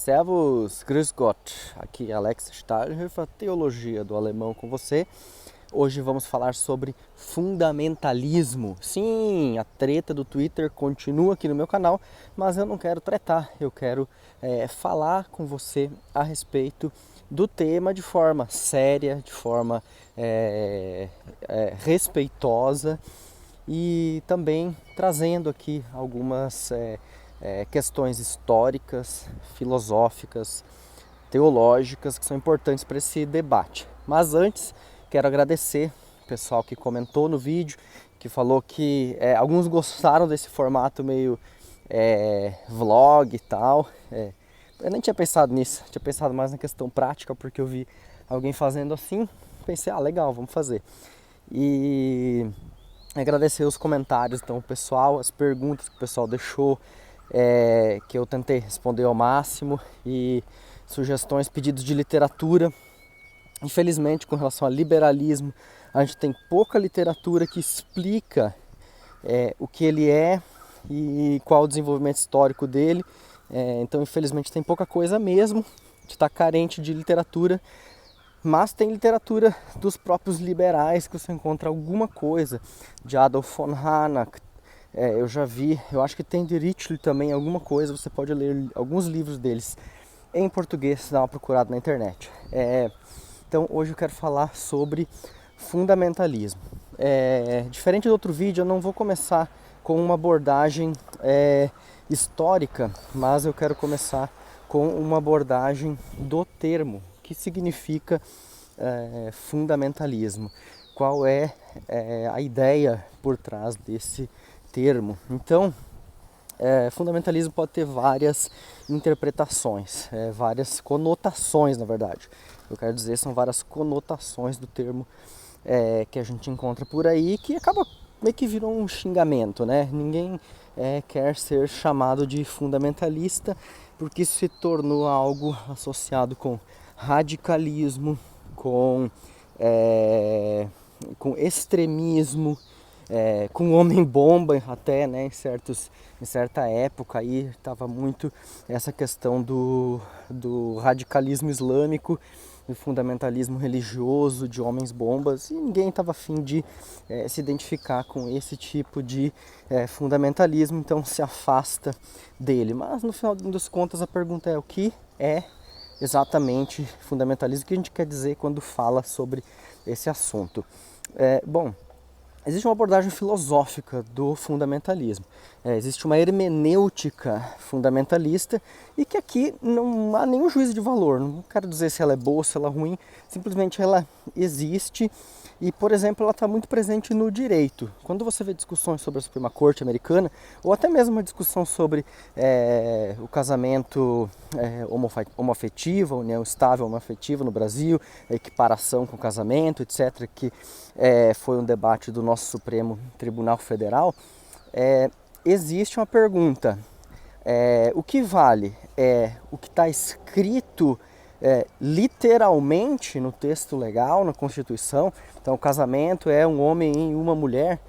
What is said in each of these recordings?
Servus, Grüß Gott, aqui é Alex Stahlhofer, Teologia do Alemão com você. Hoje vamos falar sobre fundamentalismo. Sim, a treta do Twitter continua aqui no meu canal, mas eu não quero tretar, eu quero falar com você a respeito do tema de forma séria, de forma respeitosa e também trazendo aqui algumas questões históricas, filosóficas, teológicas que são importantes para esse debate. Mas antes, quero agradecer o pessoal que comentou no vídeo, que falou que alguns gostaram desse formato meio vlog e tal. Eu nem tinha pensado nisso, tinha pensado mais na questão prática, porque eu vi alguém fazendo assim, pensei, legal, vamos fazer. E agradecer os comentários, então, o pessoal, as perguntas que o pessoal deixou, que eu tentei responder ao máximo, e sugestões, pedidos de literatura. Infelizmente, com relação ao liberalismo, a gente tem pouca literatura que explica o que ele é e qual o desenvolvimento histórico dele. Então, infelizmente, tem pouca coisa mesmo, a gente está carente de literatura. Mas tem literatura dos próprios liberais que você encontra alguma coisa, de Adolf von Harnack, eu já vi, eu acho que tem de Ritschl também alguma coisa, você pode ler alguns livros deles em português, dá uma procurada na internet. Então hoje eu quero falar sobre fundamentalismo. Diferente do outro vídeo, eu não vou começar com uma abordagem histórica, mas eu quero começar com uma abordagem do termo. O que significa fundamentalismo? Qual é a ideia por trás desse termo? Então, fundamentalismo pode ter várias interpretações, várias conotações, na verdade. Eu quero dizer, são várias conotações do termo que a gente encontra por aí, que acaba meio que virou um xingamento, né? Ninguém quer ser chamado de fundamentalista, porque isso se tornou algo associado com radicalismo, com extremismo, com homem-bomba até, né? Em certa época aí estava muito essa questão do radicalismo islâmico, do fundamentalismo religioso, de homens-bombas, e ninguém estava afim de se identificar com esse tipo de fundamentalismo, então se afasta dele. Mas no final das contas a pergunta é: o que é exatamente fundamentalismo? O que a gente quer dizer quando fala sobre esse assunto? Bom, existe uma abordagem filosófica do fundamentalismo, existe uma hermenêutica fundamentalista, e que aqui não há nenhum juízo de valor, não quero dizer se ela é boa ou se ela é ruim, simplesmente ela existe. E, por exemplo, ela está muito presente no direito. Quando você vê discussões sobre a Suprema Corte americana, ou até mesmo uma discussão sobre o casamento homoafetivo, a união estável homoafetiva no Brasil, a equiparação com o casamento, etc., que foi um debate do nosso Supremo Tribunal Federal, existe uma pergunta: o que vale é o que está escrito literalmente no texto legal, na Constituição? Então, o casamento é um homem e uma mulher.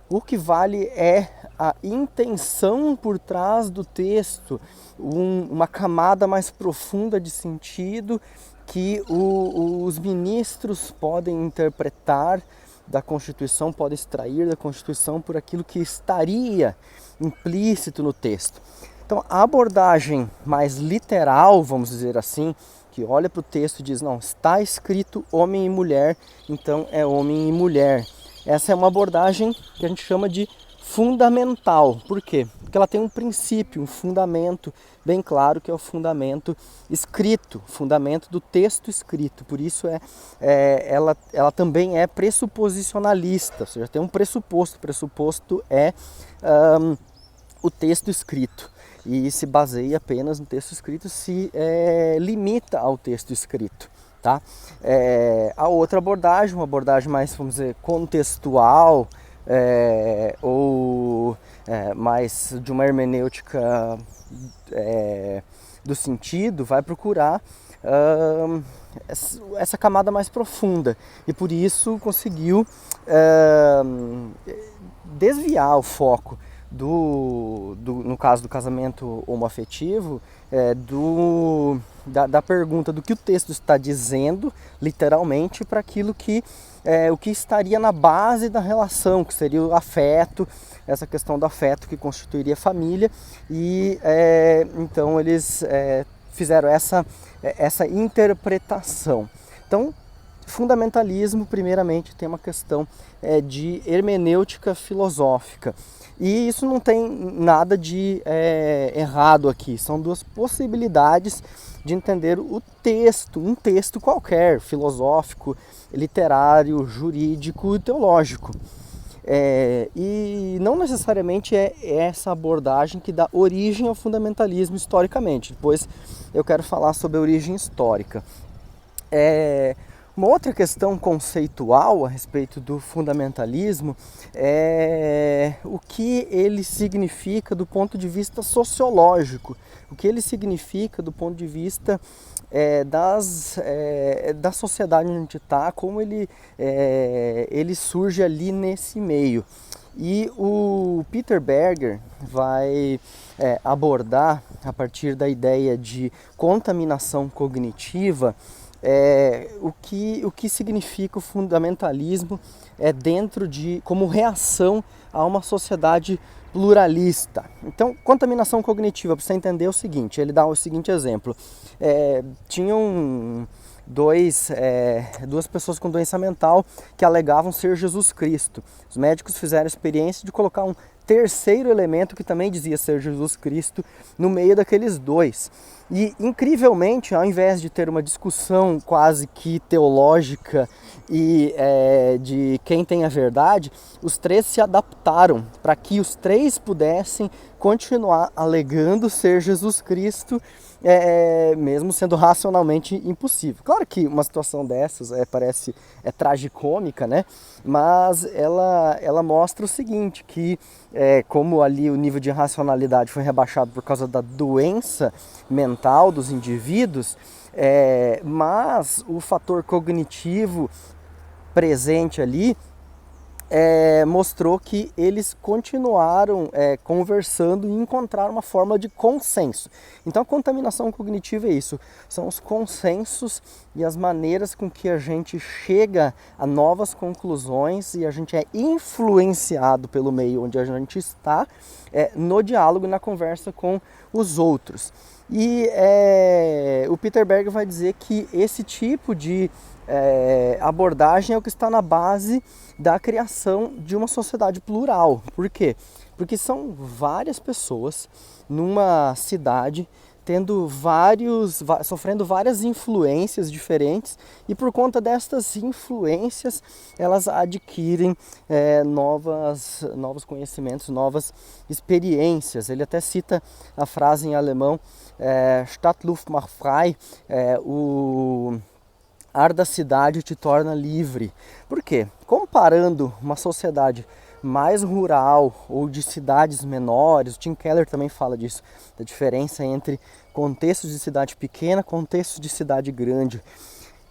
O que vale é a intenção por trás do texto, uma camada mais profunda de sentido que os ministros podem interpretar da Constituição, podem extrair da Constituição por aquilo que estaria implícito no texto. Então, a abordagem mais literal, vamos dizer assim, que olha para o texto e diz: não, está escrito homem e mulher, então é homem e mulher. Essa é uma abordagem que a gente chama de fundamental. Por quê? Porque ela tem um princípio, um fundamento bem claro, que é o fundamento escrito, fundamento do texto escrito. Por isso ela também é pressuposicionalista, ou seja, tem um pressuposto. O pressuposto é o texto escrito, e se baseia apenas no texto escrito, se limita ao texto escrito, tá? A outra abordagem, uma abordagem mais, vamos dizer, contextual, ou mais de uma hermenêutica do sentido, vai procurar essa camada mais profunda, e por isso conseguiu desviar o foco no caso do casamento homoafetivo, da pergunta do que o texto está dizendo, literalmente, para aquilo que o que estaria na base da relação, que seria o afeto, essa questão do afeto que constituiria a família, e então eles fizeram essa interpretação. Então, fundamentalismo, primeiramente, tem uma questão de hermenêutica filosófica. E isso não tem nada de errado aqui, são duas possibilidades de entender o texto, um texto qualquer, filosófico, literário, jurídico e teológico. E não necessariamente é essa abordagem que dá origem ao fundamentalismo historicamente. Depois eu quero falar sobre a origem histórica. Uma outra questão conceitual a respeito do fundamentalismo é o que ele significa do ponto de vista sociológico, o que ele significa do ponto de vista da sociedade onde a gente está, como ele surge ali nesse meio. E o Peter Berger vai abordar, a partir da ideia de contaminação cognitiva, o que significa o fundamentalismo como reação a uma sociedade pluralista. Então, contaminação cognitiva, para você entender o seguinte, ele dá o seguinte exemplo. Tinham duas pessoas com doença mental que alegavam ser Jesus Cristo. Os médicos fizeram a experiência de colocar um terceiro elemento que também dizia ser Jesus Cristo no meio daqueles dois. E, incrivelmente, ao invés de ter uma discussão quase que teológica e de quem tem a verdade, os três se adaptaram para que os três pudessem continuar alegando ser Jesus Cristo, mesmo sendo racionalmente impossível. Claro que uma situação dessas parece tragicômica, né? Mas ela mostra o seguinte, que como ali o nível de racionalidade foi rebaixado por causa da doença mental dos indivíduos, mas o fator cognitivo presente ali mostrou que eles continuaram conversando e encontraram uma forma de consenso. Então a contaminação cognitiva é isso, são os consensos e as maneiras com que a gente chega a novas conclusões e a gente é influenciado pelo meio onde a gente está no diálogo e na conversa com os outros. E o Peter Berger vai dizer que esse tipo de abordagem é o que está na base da criação de uma sociedade plural. Por quê? Porque são várias pessoas numa cidade sofrendo várias influências diferentes, e por conta destas influências elas adquirem novos conhecimentos, novas experiências. Ele até cita a frase em alemão, Stadtluft macht frei, o ar da cidade te torna livre. Por quê? Comparando uma sociedade mais rural ou de cidades menores, o Tim Keller também fala disso, da diferença entre contextos de cidade pequena e contextos de cidade grande.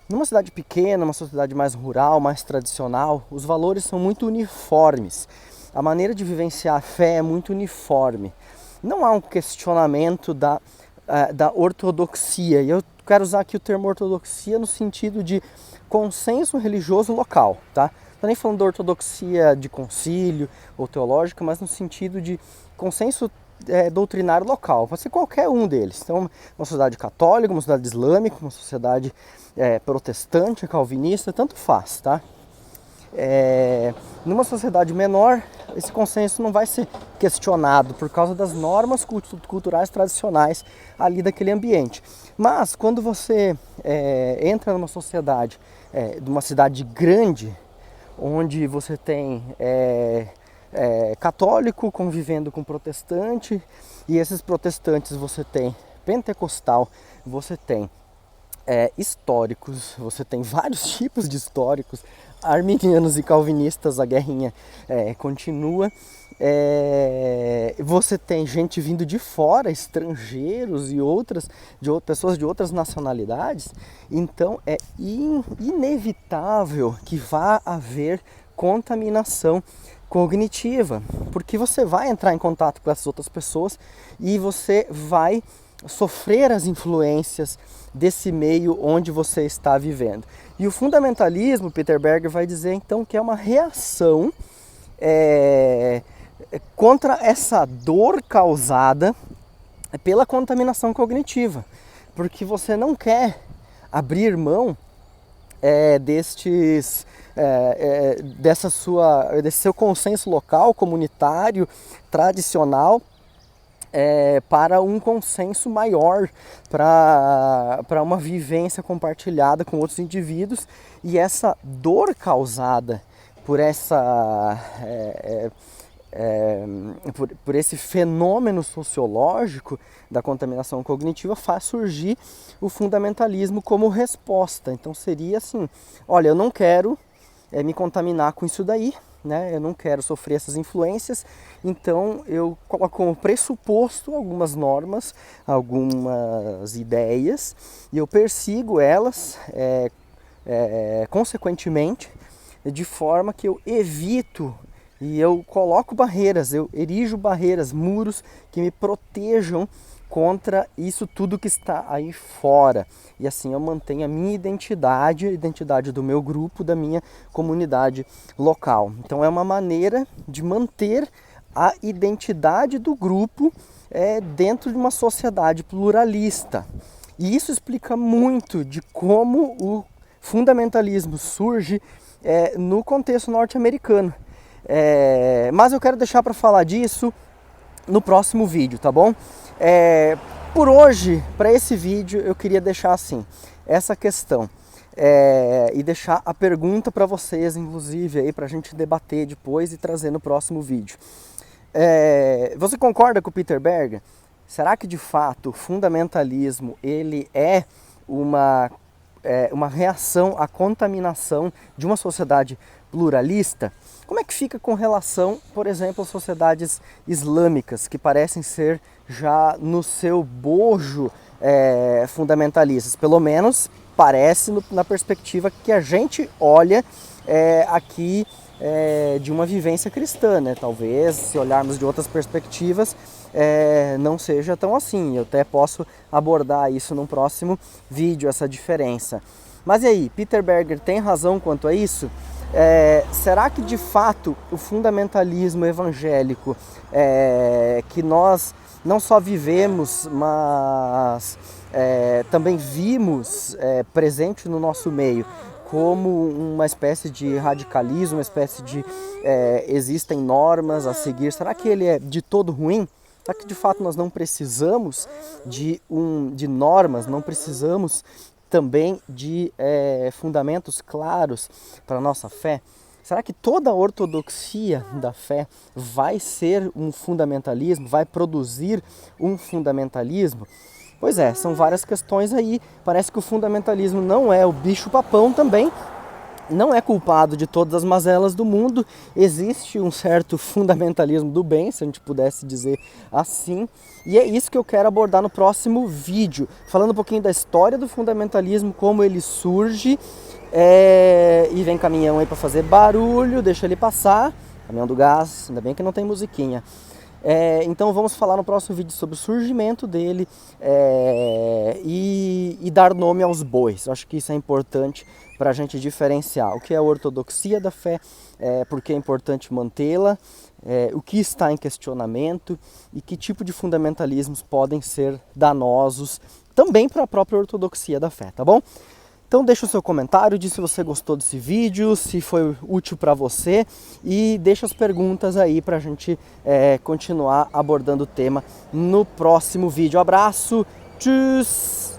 Numa cidade pequena, uma sociedade mais rural, mais tradicional, os valores são muito uniformes. A maneira de vivenciar a fé é muito uniforme. Não há um questionamento da ortodoxia. E eu quero usar aqui o termo ortodoxia no sentido de consenso religioso local, tá? Não estou nem falando da ortodoxia de concílio ou teológica, mas no sentido de consenso doutrinário local. Pode ser qualquer um deles. Então, uma sociedade católica, uma sociedade islâmica, uma sociedade protestante, calvinista, tanto faz, tá? Numa sociedade menor, esse consenso não vai ser questionado por causa das normas culturais tradicionais ali daquele ambiente. Mas quando você entra numa sociedade, de uma cidade grande, onde você tem católico convivendo com protestante, e esses protestantes você tem pentecostal, você tem históricos, você tem vários tipos de históricos, arminianos e calvinistas, a guerrinha continua. Você tem gente vindo de fora, estrangeiros e pessoas de outras nacionalidades. Então é inevitável que vá haver contaminação cognitiva, porque você vai entrar em contato com essas outras pessoas e você vai sofrer as influências desse meio onde você está vivendo. E o fundamentalismo, Peter Berger vai dizer então que é uma reação contra essa dor causada pela contaminação cognitiva, porque você não quer abrir mão desse seu consenso local, comunitário, tradicional, para um consenso maior, para uma vivência compartilhada com outros indivíduos. E essa dor causada por por esse fenômeno sociológico da contaminação cognitiva faz surgir o fundamentalismo como resposta. Então seria assim, olha, eu não quero me contaminar com isso daí, né? Eu não quero sofrer essas influências, então eu coloco como pressuposto algumas normas, algumas ideias, e eu persigo elas consequentemente, de forma que eu evito e eu coloco barreiras, eu erijo barreiras, muros que me protejam contra isso tudo que está aí fora. E assim eu mantenho a minha identidade, a identidade do meu grupo, da minha comunidade local. Então é uma maneira de manter a identidade do grupo dentro de uma sociedade pluralista. E isso explica muito de como o fundamentalismo surge no contexto norte-americano. Mas eu quero deixar para falar disso no próximo vídeo, tá bom? Por hoje, para esse vídeo, eu queria deixar assim, essa questão e deixar a pergunta para vocês, inclusive, aí para a gente debater depois e trazer no próximo vídeo. Você concorda com o Peter Berger? Será que de fato o fundamentalismo ele é uma reação à contaminação de uma sociedade pluralista? Como é que fica com relação, por exemplo, às sociedades islâmicas, que parecem ser já no seu bojo fundamentalistas? Pelo menos parece na perspectiva que a gente olha aqui de uma vivência cristã, né? Talvez, se olharmos de outras perspectivas, não seja tão assim. Eu até posso abordar isso num próximo vídeo, essa diferença. Mas e aí, Peter Berger tem razão quanto a isso? Será que de fato o fundamentalismo evangélico que nós não só vivemos, mas também vimos presente no nosso meio como uma espécie de radicalismo, uma espécie de existem normas a seguir, será que ele é de todo ruim? Será que de fato nós não precisamos de normas, não precisamos também de fundamentos claros para a nossa fé? Será que toda a ortodoxia da fé vai ser um fundamentalismo, vai produzir um fundamentalismo? Pois é, são várias questões aí. Parece que o fundamentalismo não é o bicho-papão também, não é culpado de todas as mazelas do mundo. Existe um certo fundamentalismo do bem, se a gente pudesse dizer assim. E é isso que eu quero abordar no próximo vídeo, falando um pouquinho da história do fundamentalismo, como ele surge. E vem caminhão aí para fazer barulho, deixa ele passar. Caminhão do gás, ainda bem que não tem musiquinha. Então vamos falar no próximo vídeo sobre o surgimento dele e dar nome aos bois. Eu acho que isso é importante para a gente diferenciar o que é a ortodoxia da fé, porque é importante mantê-la, o que está em questionamento e que tipo de fundamentalismos podem ser danosos também para a própria ortodoxia da fé, tá bom? Então deixa o seu comentário, diz se você gostou desse vídeo, se foi útil para você e deixa as perguntas aí para a gente continuar abordando o tema no próximo vídeo. Abraço, tchau!